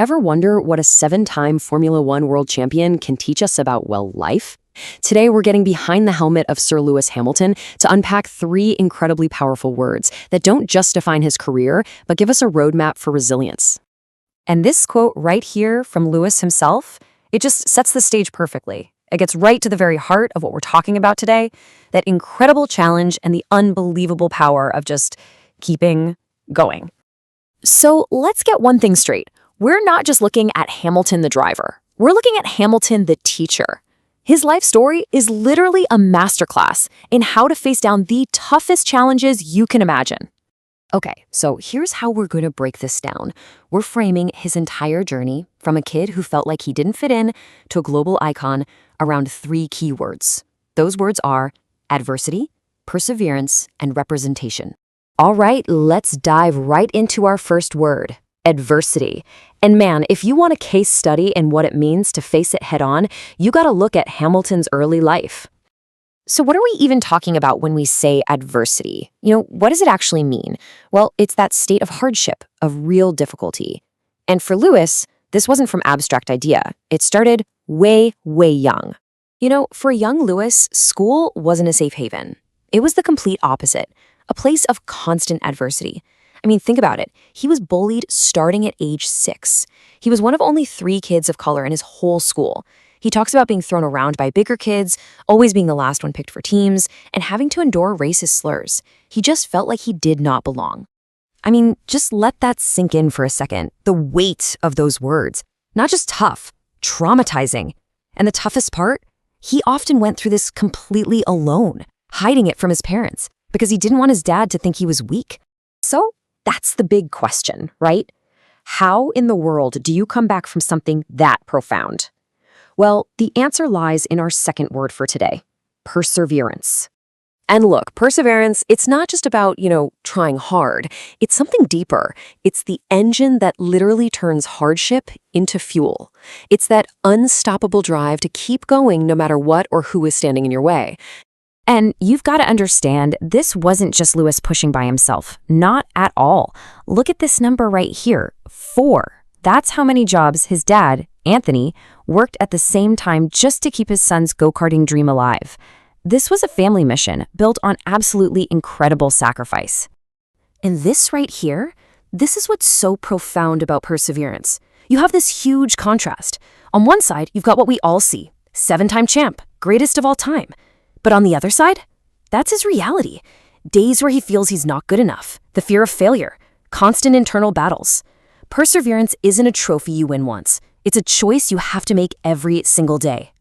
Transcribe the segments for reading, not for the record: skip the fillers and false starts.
Ever wonder what a 7-time Formula One world champion can teach us about, well, life? Today, we're getting behind the helmet of Sir Lewis Hamilton to unpack 3 incredibly powerful words that don't just define his career, but give us a roadmap for resilience. And this quote right here from Lewis himself, it just sets the stage perfectly. It gets right to the very heart of what we're talking about today, that incredible challenge and the unbelievable power of just keeping going. So let's get one thing straight. We're not just looking at Hamilton the driver. We're looking at Hamilton the teacher. His life story is literally a masterclass in how to face down the toughest challenges you can imagine. Okay, so here's how we're going to break this down. We're framing his entire journey from a kid who felt like he didn't fit in to a global icon around 3 key words. Those words are adversity, perseverance, and representation. All right, let's dive right into our first word, adversity. And man, if you want a case study in what it means to face it head on, you got to look at Hamilton's early life. So what are we even talking about when we say adversity? What does it actually mean? Well, it's that state of hardship, of real difficulty. And for Lewis, this wasn't from abstract idea. It started way, way young. For a young Lewis, school wasn't a safe haven. It was the complete opposite, a place of constant adversity. Think about it. He was bullied starting at age 6. He was one of only 3 kids of color in his whole school. He talks about being thrown around by bigger kids, always being the last one picked for teams, and having to endure racist slurs. He just felt like he did not belong. Just let that sink in for a second. The weight of those words. Not just tough, traumatizing. And the toughest part? He often went through this completely alone, hiding it from his parents, because he didn't want his dad to think he was weak. So that's the big question, right? How in the world do you come back from something that profound? Well, the answer lies in our second word for today, perseverance. And look, perseverance, it's not just about, trying hard. It's something deeper. It's the engine that literally turns hardship into fuel. It's that unstoppable drive to keep going no matter what or who is standing in your way. And you've got to understand, this wasn't just Lewis pushing by himself. Not at all. Look at this number right here, 4. That's how many jobs his dad, Anthony, worked at the same time just to keep his son's go-karting dream alive. This was a family mission built on absolutely incredible sacrifice. And this right here, this is what's so profound about perseverance. You have this huge contrast. On one side, you've got what we all see, 7-time champ, greatest of all time. But on the other side, that's his reality. Days where he feels he's not good enough, the fear of failure, constant internal battles. Perseverance isn't a trophy you win once. It's a choice you have to make every single day.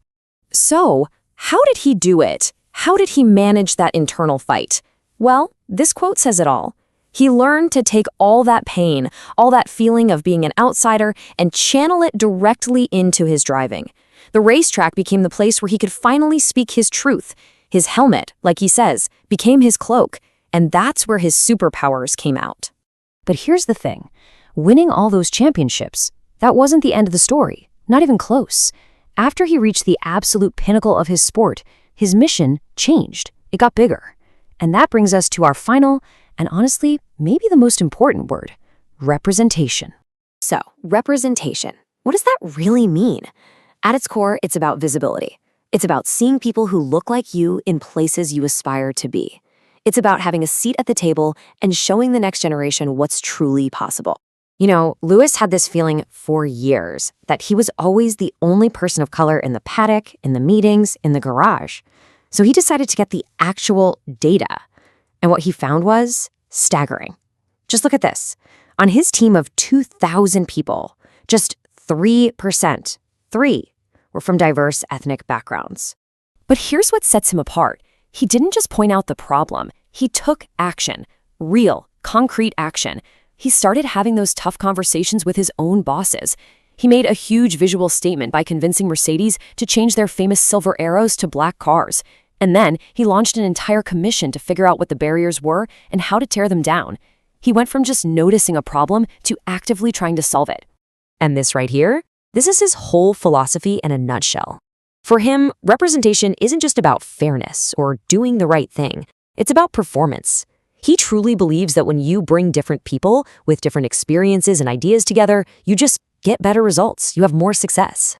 So, how did he do it? How did he manage that internal fight? Well, this quote says it all. He learned to take all that pain, all that feeling of being an outsider, and channel it directly into his driving. The racetrack became the place where he could finally speak his truth. His helmet, like he says, became his cloak, and that's where his superpowers came out. But here's the thing. Winning all those championships, that wasn't the end of the story, not even close. After he reached the absolute pinnacle of his sport, his mission changed. It got bigger. And that brings us to our final, and honestly, maybe the most important word, representation. So, representation. What does that really mean? At its core, it's about visibility. It's about seeing people who look like you in places you aspire to be. It's about having a seat at the table and showing the next generation what's truly possible. Lewis had this feeling for years that he was always the only person of color in the paddock, in the meetings, in the garage. So he decided to get the actual data. And what he found was staggering. Just look at this. On his team of 2,000 people, just 3%, 3, were from diverse ethnic backgrounds. But here's what sets him apart. He didn't just point out the problem. He took action, real, concrete action. He started having those tough conversations with his own bosses. He made a huge visual statement by convincing Mercedes to change their famous silver arrows to black cars. And then he launched an entire commission to figure out what the barriers were and how to tear them down. He went from just noticing a problem to actively trying to solve it. And this right here, this is his whole philosophy in a nutshell. For him, representation isn't just about fairness or doing the right thing. It's about performance. He truly believes that when you bring different people with different experiences and ideas together, you just get better results. You have more success.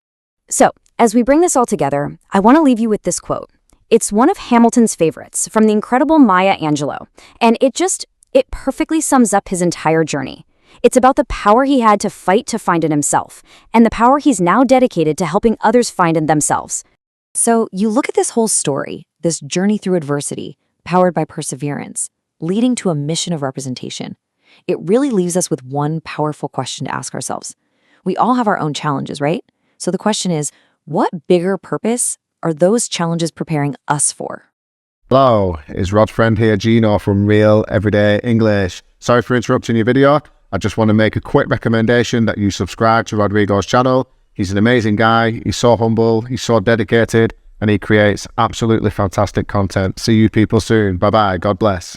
So, as we bring this all together, I want to leave you with this quote. It's one of Hamilton's favorites from the incredible Maya Angelou, and it perfectly sums up his entire journey. It's about the power he had to fight to find in himself, and the power he's now dedicated to helping others find in themselves. So you look at this whole story, this journey through adversity, powered by perseverance, leading to a mission of representation. It really leaves us with one powerful question to ask ourselves. We all have our own challenges, right? So the question is, what bigger purpose are those challenges preparing us for? Hello, it's Rod's friend here, Gino from Real Everyday English. Sorry for interrupting your video. I just want to make a quick recommendation that you subscribe to Rodrigo's channel. He's an amazing guy, he's so humble, he's so dedicated, and he creates absolutely fantastic content. See you people soon. Bye-bye. God bless.